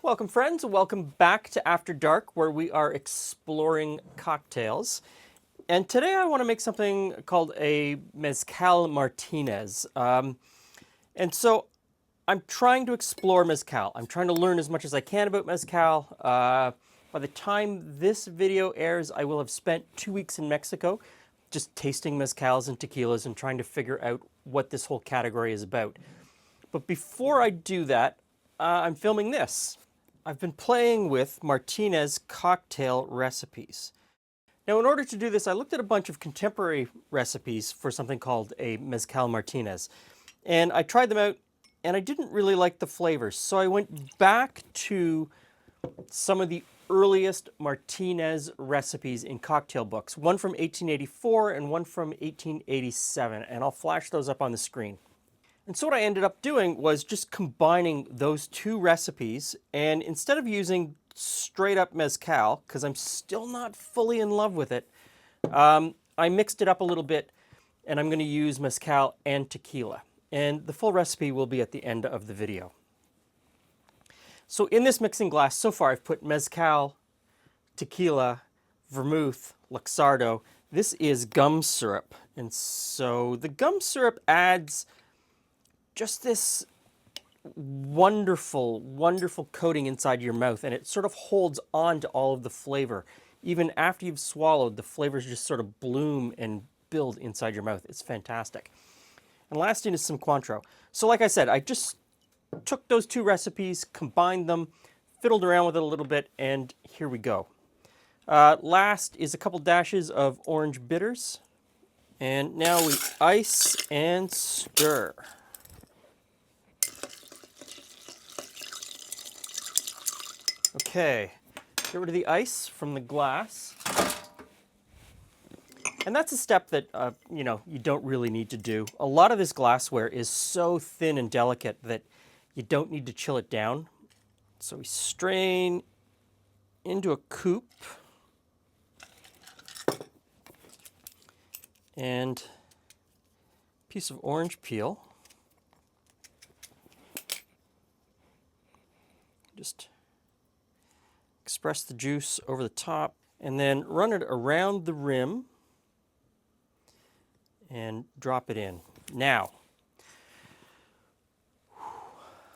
Welcome friends, welcome back to After Dark where we are exploring cocktails. And today I want to make something called a Mezcal Martinez. And so I'm trying to explore Mezcal. I'm trying to learn as much as I can about Mezcal. By the time this video airs, I will have spent 2 weeks in Mexico just tasting Mezcals and tequilas and trying to figure out what this whole category is about. But before I do that, I'm filming this. I've been playing with Martinez cocktail recipes. Now, in order to do this, I looked at a bunch of contemporary recipes for something called a Mezcal Martinez. And I tried them out, and I didn't really like the flavors. So I went back to some of the earliest Martinez recipes in cocktail books, one from 1884 and one from 1887. And I'll flash those up on the screen. And so what I ended up doing was just combining those two recipes, and instead of using straight up mezcal, because I'm still not fully in love with it, I mixed it up a little bit, and I'm going to use mezcal and tequila. And the full recipe will be at the end of the video. So in this mixing glass, so far I've put mezcal, tequila, vermouth, Luxardo. This is gum syrup. And so the gum syrup adds just this wonderful, wonderful coating inside your mouth, and it sort of holds on to all of the flavor. Even after you've swallowed, the flavors just sort of bloom and build inside your mouth. It's fantastic. And last in is some Cointreau. So like I said, I just took those two recipes, combined them, fiddled around with it a little bit, and here we go. Last is a couple dashes of orange bitters. And now we ice and stir. Okay, get rid of the ice from the glass. And that's a step that, you don't really need to do. A lot of this glassware is so thin and delicate that you don't need to chill it down. So we strain into a coupe. And a piece of orange peel. Just express the juice over the top, and then run it around the rim and drop it in. Now,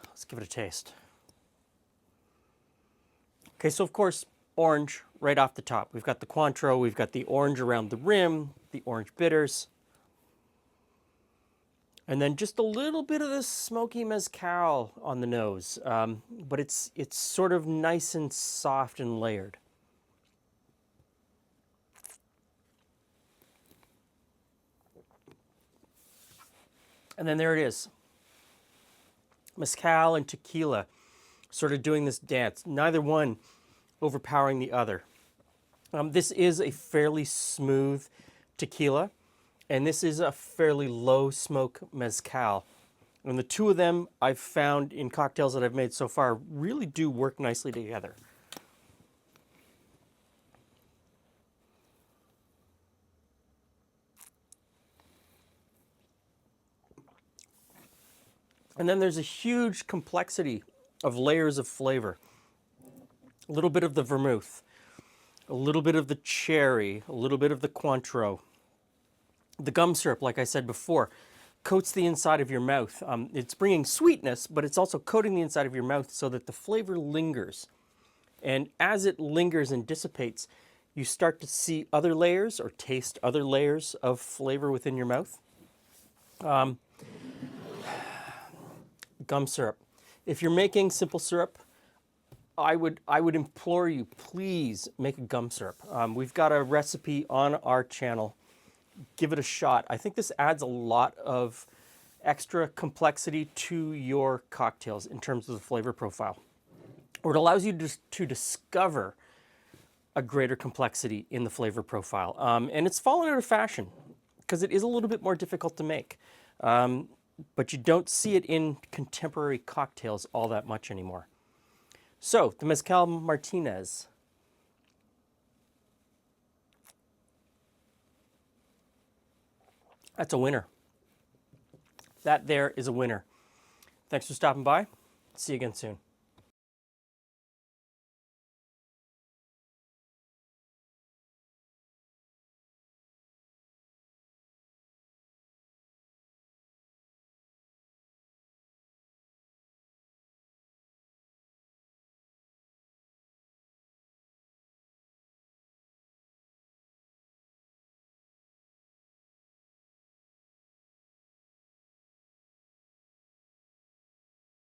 let's give it a taste. Okay, so of course, orange right off the top. We've got the Cointreau, we've got the orange around the rim, the orange bitters, and then just a little bit of the smoky mezcal on the nose, but it's sort of nice and soft and layered. And then there it is. Mezcal and tequila sort of doing this dance, neither one overpowering the other. This is a fairly smooth tequila, and this is a fairly low smoke mezcal. And the two of them I've found in cocktails that I've made so far really do work nicely together. And then there's a huge complexity of layers of flavor. A little bit of the vermouth, a little bit of the cherry, a little bit of the Cointreau. The gum syrup, like I said before, coats the inside of your mouth. It's bringing sweetness, but it's also coating the inside of your mouth so that the flavor lingers. And as it lingers and dissipates, you start to see other layers or taste other layers of flavor within your mouth. Gum syrup. If you're making simple syrup, I would implore you, please make a gum syrup. We've got a recipe on our channel. Give it a shot. I think this adds a lot of extra complexity to your cocktails in terms of the flavor profile. Or it allows you to discover a greater complexity in the flavor profile. And it's fallen out of fashion because it is a little bit more difficult to make. But you don't see it in contemporary cocktails all that much anymore. So, the Mezcal Martinez. That's a winner. That there is a winner. Thanks for stopping by. See you again soon.